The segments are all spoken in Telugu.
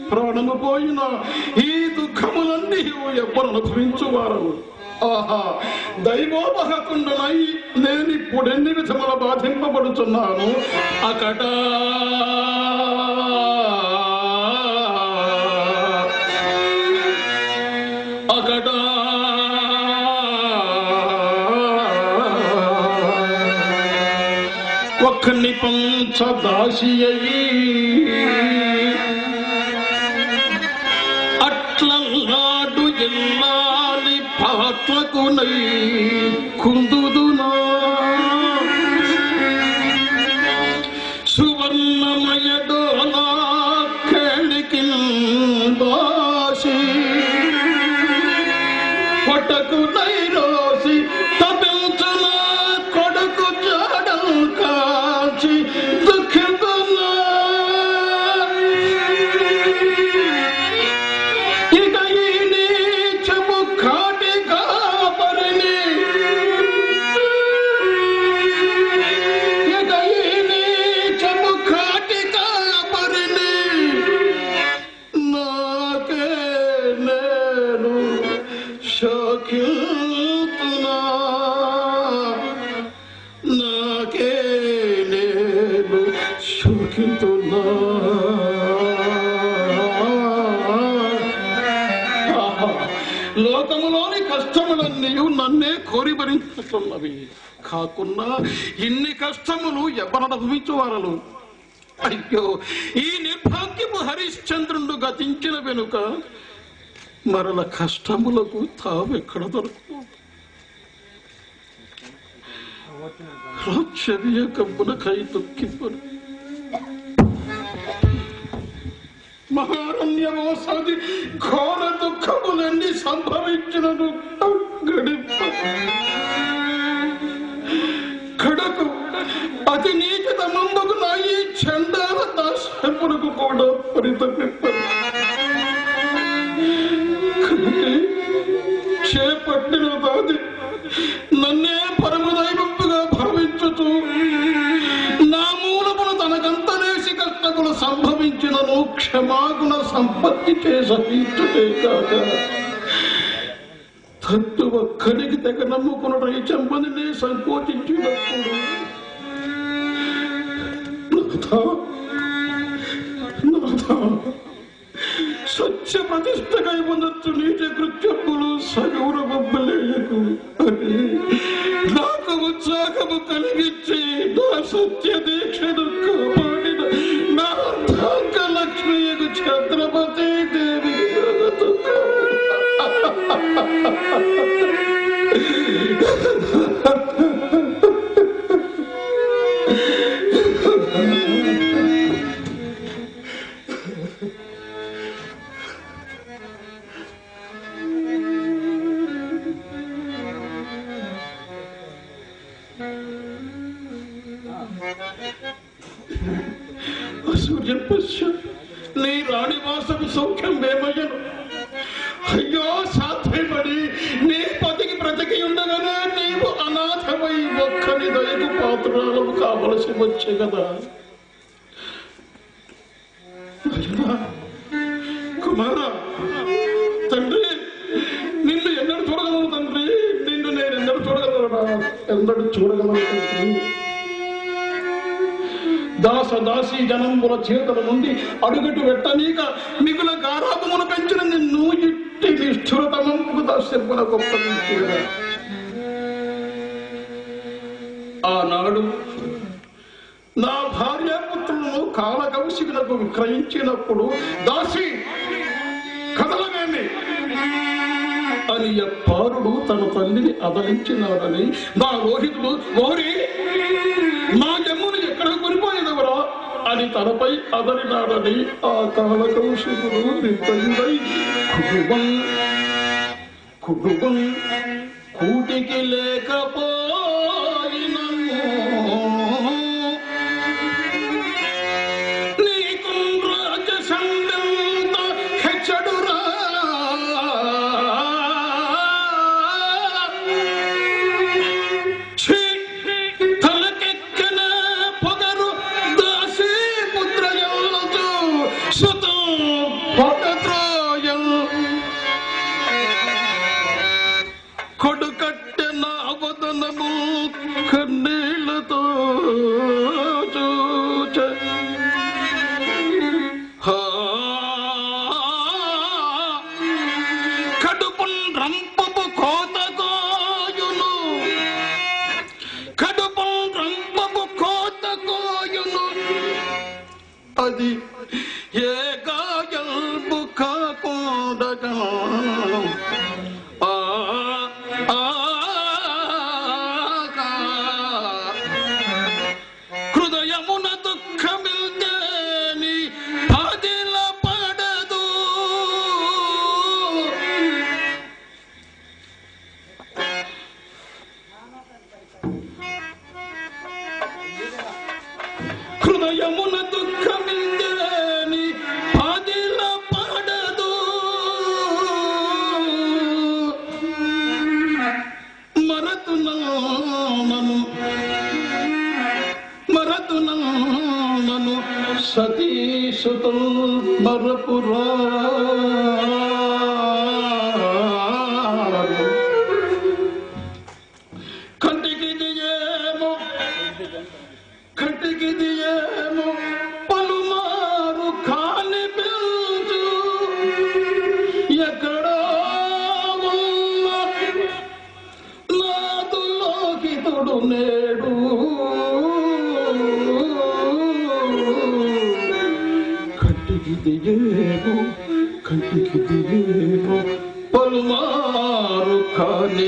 ప్రాణము పోయిన ఈ దుఃఖములన్నీ ఎవ్వరు అనుభవించువారు. ఆహా, దైవోపహతుండనై నేనిప్పుడెన్ని విధముల బాధింపబడుతున్నాను. అకట ఒక్కని పంచదాసియీ అట్లన్నాడు ఎల్లాలి పాత్రకునై కుందుదునా సువర్ణమయడోనా కేళికి దాసి పటకునై రోసి తపించున కొడుకు జాడం కాచి దుఃఖితున్నా ఇక ఈ నీచము కాటి కాపరిని ఇక ఈ నీచము కాటి కాపరిని నాకే నేను శోకితున్నా నాకే నేను శోకితున్నా. లోకములోని కష్టములన్నీ నన్నే కోరి భరించుతున్నవి కాకున్నా ఇన్ని కష్టములు ఎవరు అనుభవించువారలు. అయ్యో, ఈ నిర్భాగ్యము హరిశ్చంద్రుడు గతించిన వెనుక మరల కష్టములకు తావెక్కడ దొరకు. రాక్షవియ కబ్బునకై దుఃఖింపరు మహారణ్యమోసాది ఘోర దుఃఖములన్నీ సంభవించినను గడిప కడకు అతి నీచతమంబకు నా ఈ చండాల దాస్యమునకు కూడా పరితపిప్పరు. చేపట్టిన దాది నన్నే పరమదైవముగా భావించుతూ నా మూలమును తనకంతలేసి కష్టములు సంభవించినను క్షమాగుణ సంపత్తి చేసే కాక తట్టు ఒక్కడికి తెగ నమ్ముకున్న చెంపని సంకోచించినప్పుడు స్వచ్ఛ ప్రతిష్టకై పొందొచ్చు నీచ కృత్యములు సగౌర బొబ్బలేయకు అని నాకు ఉత్సాహము కలిగించి నా సత్య దీక్షను కాపాడిన నా అర్ధాంగ లక్ష్మియకు ఛత్రపతి దేవి నీ రాణివాసపు సౌఖ్యం వేమయ్యను. అయ్యో సాధ్యపడి నీ పతికి బ్రతికి ఉండగానే నీవు అనాథమై ఒక్కని దయకు పాత్రాలను కావలసి వచ్చే కదా. కుమారా, తండ్రి నిన్ను ఎన్నడూ చూడగలను తండ్రి, నిన్ను నేను ఎన్నడూ చూడగలరా, ఎన్నడూ చూడగలను తండ్రి. దాస దాసీ జనంబుల చేతుల నుండి అడుగటు వెట్టనీక మిగుల గారాబమును పెంచిన నిన్ను ఇట్టి నిష్ఠురతమంపుకు దాస్యమున గొప్పగా. ఆనాడు నా భార్యాపుత్రులను కాలకౌశికులకు విక్రయించినప్పుడు దాసి కదలవేమి అని పారుడు తన తల్లిని అదలించినాడని నా రోహితుడు ఓరి నా జమ్మును ఎక్కడ కొనిపోయేదవరా అని తనపై అదలినాడని ఆ కాలకౌశికుడు నిర్దయుడై కుటుంబం కూటికి లేకపోయిన నీకు రాజసంగంత హెచ్చడురా తలకెక్కన పొగరు దాసి పుత్రయోచు సుతం పగత్రాయం కొడుకట్టెన అవదనము కన్నీళ్లతో చూచ కడుపున్ రంపపు కోతకోయును కడుపున్ రంపపు కోతకోయును అది ఏ గాయల్పు కాకుండగా హృదయమున దుఃఖమిల్దేని పదిల పడదు హృదయమున దుఃఖమిల్దేని పదిల పడదు మరతునను సతీసుతం మరపురా కంటికి దియేమో పలుమారు కాని పిలుచు ఎక్కడో ఉన్న నాదులోకితుడు నేడు కంటికి దియేమో పలుమారు కాని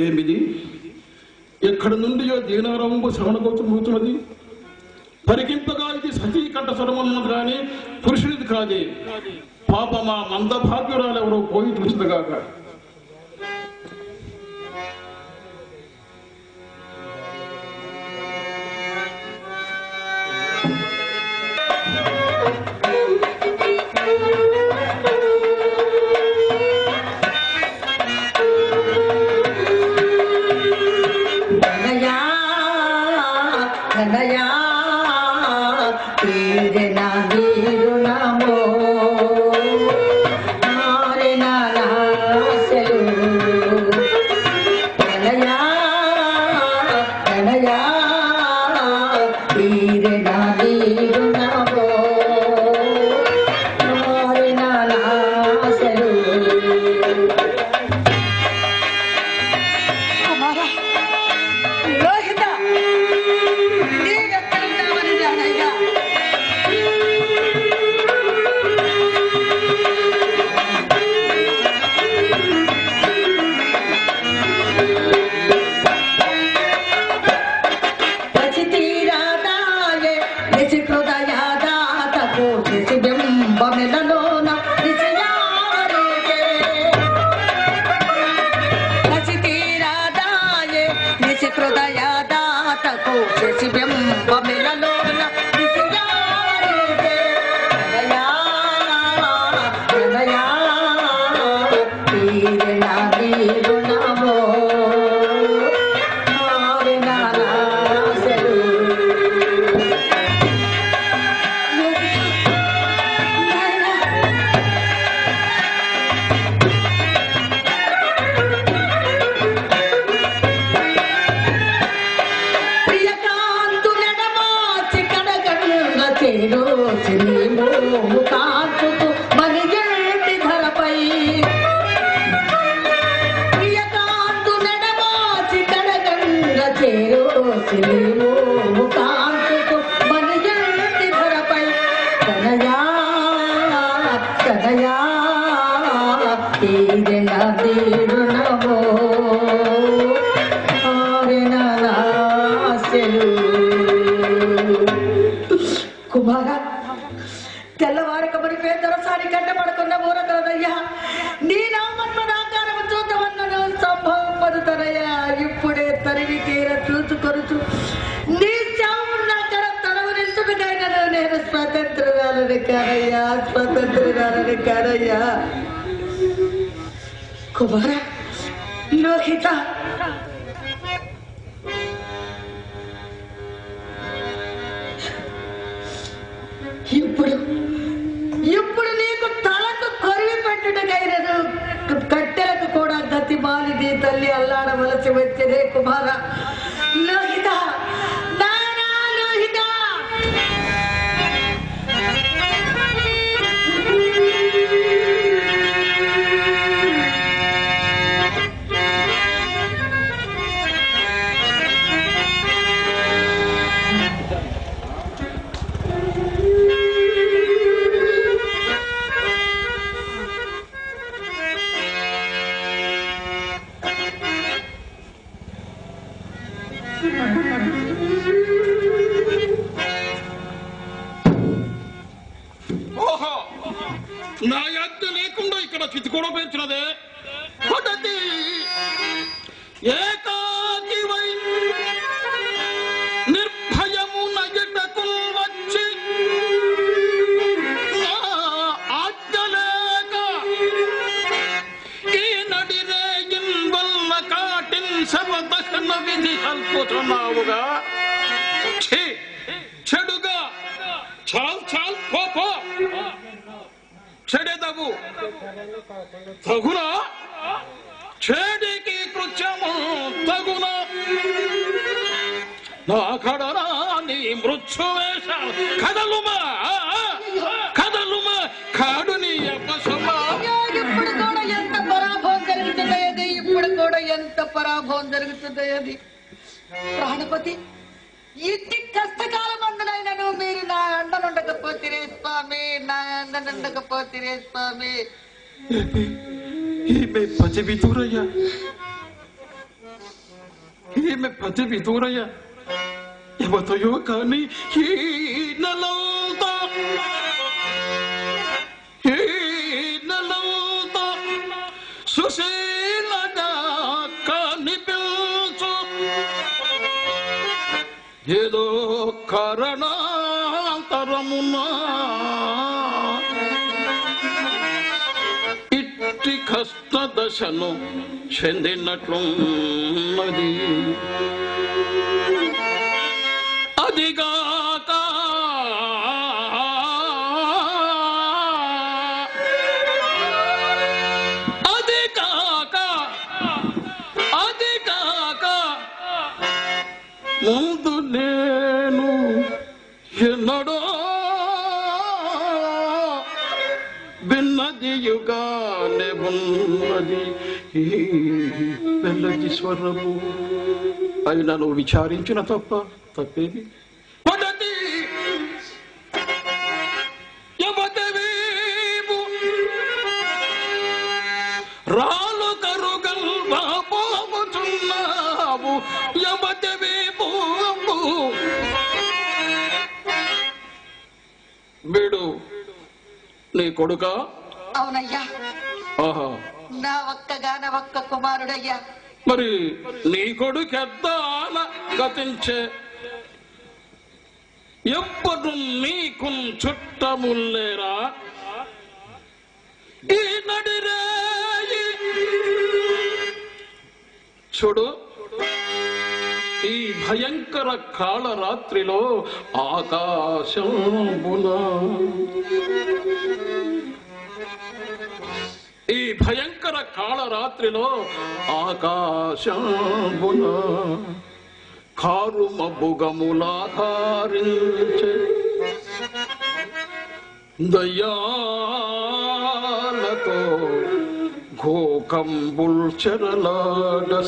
ఏమిది ఎక్కడి నుండియో దీనారంభు శ్రవణగోచరమవుతున్నది. పరికింపగా ఇది సతీ కంఠ స్వరమన్నది కానీ పురుషునిది కాదే. పాపమా మందభాగ్యురాలెవరో పోయి చూసినగాక. కుమార లోహిత ఇప్పుడు ఇప్పుడు నీకు తలకు కొరివి పెట్టుటకైనను కట్టెలకు కూడా గతి మాలి నీ తల్లి అల్లాడవలసి వచ్చినే కుమార. లోహిత నాయనా లోహిత, ఓహో, నా యజ్ఞ లేకుండా ఇక్కడ చితికోడ పెంచినదే. పడతి ఏకాకి వై నిర్భయము నయటకు వచ్చి ఆజ్ఞలేక ఈ నడిరేగిన్ వల్ల కాటిన్ శవదహన విధి కల్పుతున్నావుగా. చెడుగా చాల్ చాల్ పో చెడేదవు తగునా, చెడికి కృత్యము తగునా. నా కడరా నీ మృత్యువేష కదలుమా కాడు నీ అపశమా. ఇప్పుడు కూడా ఎంత పరాభవం జరుగుతుంది, ఇప్పుడు కూడా ఎంత పరాభవం జరుగుతుంది. ప్రాణపతి, ఇంటి కష్టకాలం అందునైనను మీరు నా అండనుండకపోతే స్వామి, నా అండనుండకపోతే స్వామి. ఈమె పదవి దూరయ్యా, ఈమె పదవి దూరయ్యా. ఎవతయో కానీ ఈ నెలంతా సుశీలగా కనిపించు ఏదో కారణాంతరమునా ఇట్టి కష్ట దశను చెందినట్లున్నది. అదిగాక ముందు నేను ఎన్నడో భిన్నదియుగానే ఉన్నది ఈ వెల్లది స్వరము. అయినా నువ్వు విచారించిన తప్పేది. పడతి ఎవతవేవు రాలు కరుగల్ బాబోతున్నావు. ఎవతవేవు వీడు నీ కొడుకా? అవునయ్యా, ఆహా, నా ఒక్క కుమారుడయ్యా. మరి నీ కొడుకు ఎద్దాల గతించే ఎప్పుడు నీకు చుట్టముల్లేరా? ఈ నడిరేయి చూడు, ఈ భయంకర కాళరాత్రిలో ఆకాశంబున ఈ భయంకర కాళరాత్రిలో ఆకాశంబున కారు మబ్బుగములాకారించే దయ్యాలతో ఘోకంబుల్ చెరలాడసాగినవి.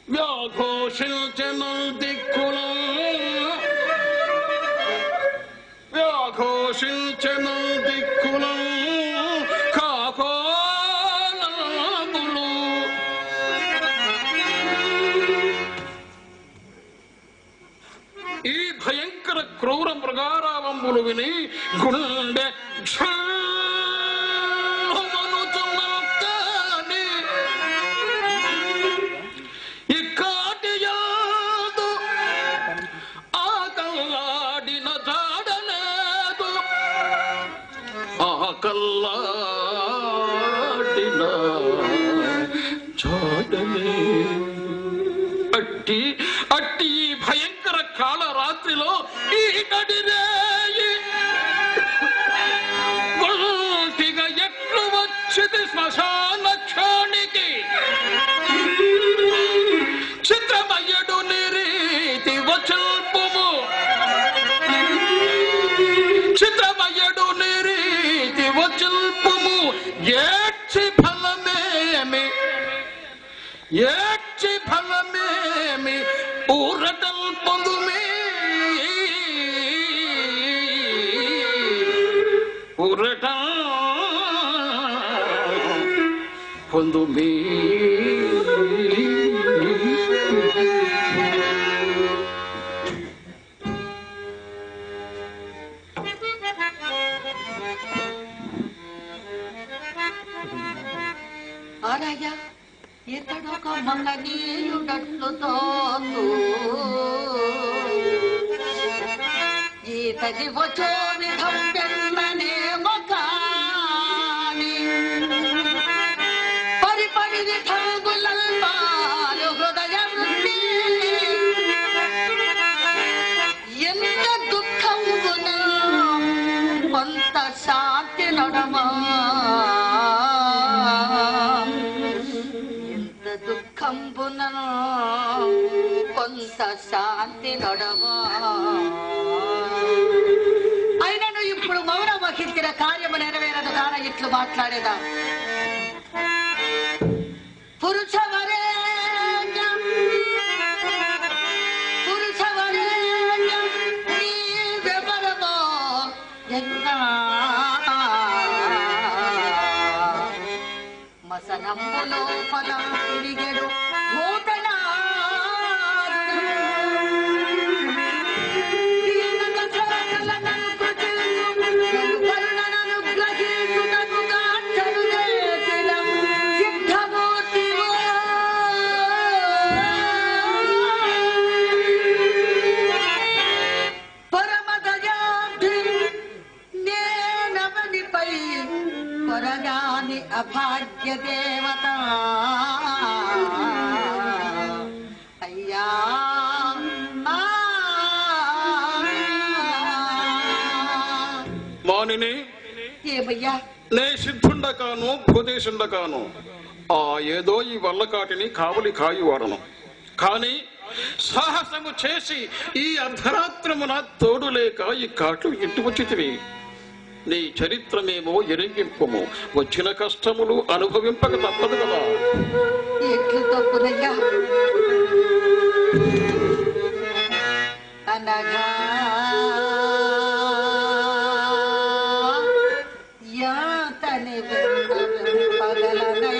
వ్యాఘోషించిన దిక్కులం కాకోలములు ఈ భయంకర క్రూర మృగారావంబులు విని గుండె కల్లాడిన చాడలే అట్టి అట్టి భయం కాళరాత్రిలో ఈ కడిరేయి ఒంటిగా ఎట్లు వచ్చింది శ్మశాన క్షానికి చిత్రమయ్యడు నిరీతి వచల్పుము చిత్రమయ్యడు నిరీతి వచల్పుము ఏడ్చి ఫలమేమి ఊరటల్ పొందుమే ఊరటల్ పొందుమే ఆరాయ ఇతడొక మంగనీయుడట్లు తోను ఈతడి వచ్చో విధం పెన్ననేమో కాని పరిపడి విధంగులల్పాలు హృదయ వృత్తి ఎంత దుఃఖంగున కొంత శాంతి నడమా దుఃఖంబునను కొంత శాంతి నడవా అయినను ఇప్పుడు మౌనం వహించిన కార్యము నెరవేరదు గాన ఇట్లు మాట్లాడేదా పురుషవరేణ్య నీవెవరమో ఎన్నా మసనంబులో పదం తిరిగెడు అభాగ్య దేవత అయ్యా మానిని ఏమయ్యా నే సిద్ధుండకాను భూదేశుండకాను ఆ ఏదో ఈ వల్లకాటిని కావలి కాయువాడను కాని సాహసము చేసి ఈ అర్ధరాత్రమున తోడు లేక ఈ కాట్లు ఇటు వచ్చితివి నీ చరిత్రమేమో ఎరింగింపము వచ్చిన కష్టములు అనుభవింపక తప్పదు కదా ఎట్లు తప్పునయ్యా అనగా యాతని పగలనే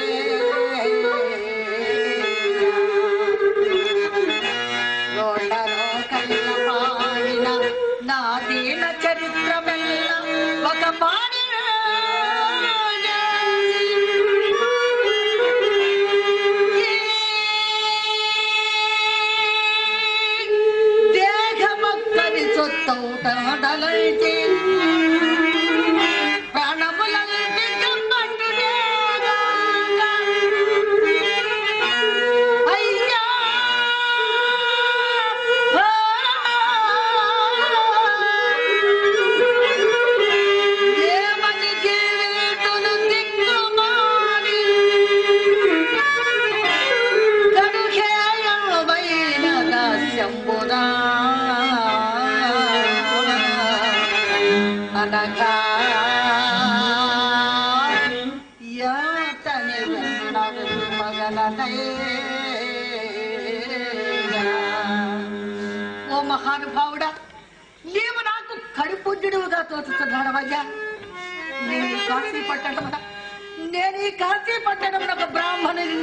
రోడరో కళ్ళ పాడిన నా దీన చరిత్రమెల్ల ఒక పాడి దేహమక్కడి సొత్తౌటలైతే ప్రాణములని అయ్యా అనగా యాతని ఓ మహానుభావుడా నీవు నాకు కడుపుడ్డుడుగా తోచుతున్నాడవయ్యా నేను ఈ కాశీ పట్టణం ఒక బ్రాహ్మణుని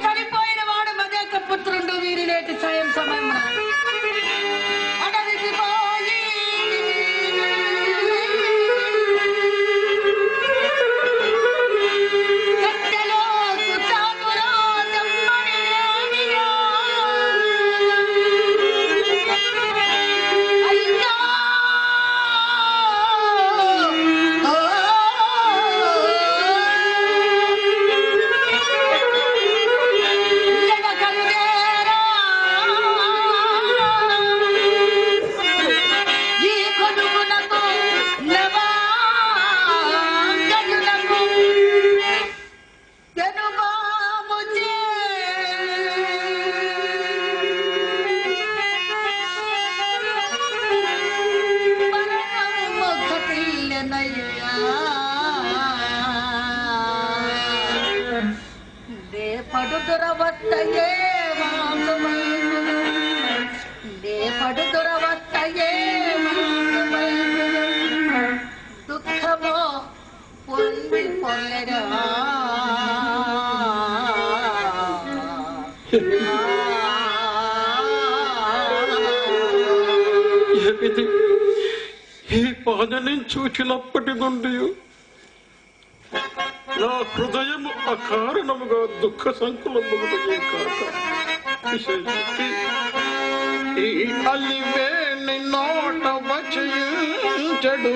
చనిపోయిన వాడు మదేక పుత్రుండు వీరి నేటి సాయం సమయం అడవికి పోయి దురవస్థయే మాంసమైనను నే పడు దురవస్థయే మాంసమైనను దుఃఖమో పొంది పొల్లెరా ఈ బాధని చూచినప్పటి నుండి నా హృదయం అకారణముగా దుఃఖ సంకులముగా కాక ఈ అలివేణి నోట వచయించడు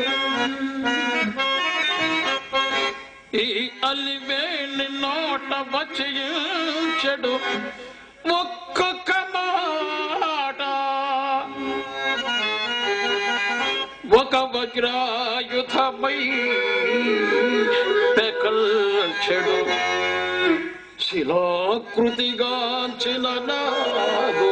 ఈ అలివేణి నోట వచయించడు ఒక్కొక్క మాట ఒక వజ్రాయుధమై పెకల్చెడు శిలాకృతిగాంచిన నాగు